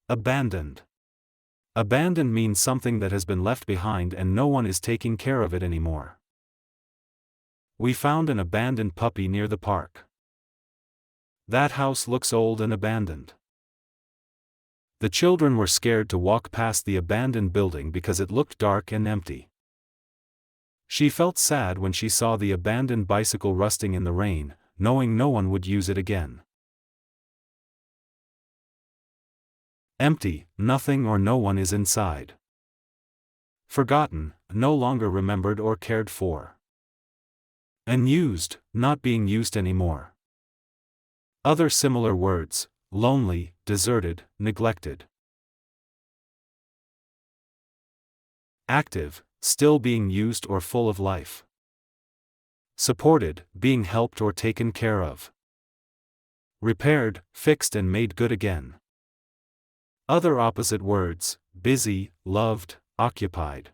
Abandoned. Abandoned means something that has been left behind and no one is taking care of it anymore. We found an abandoned puppy near the park. That house looks old and abandoned. The children were scared to walk past the abandoned building because it looked dark and empty. She felt sad when she saw the abandoned bicycle rusting in the rain, knowing no one would use it again. Empty, nothing or no one is inside. Forgotten, no longer remembered or cared for. Unused, not being used anymore. Other similar words: lonely, deserted, neglected. Active, still being used or full of life. Supported, being helped or taken care of. Repaired, fixed and made good again. Other opposite words: busy, loved, occupied.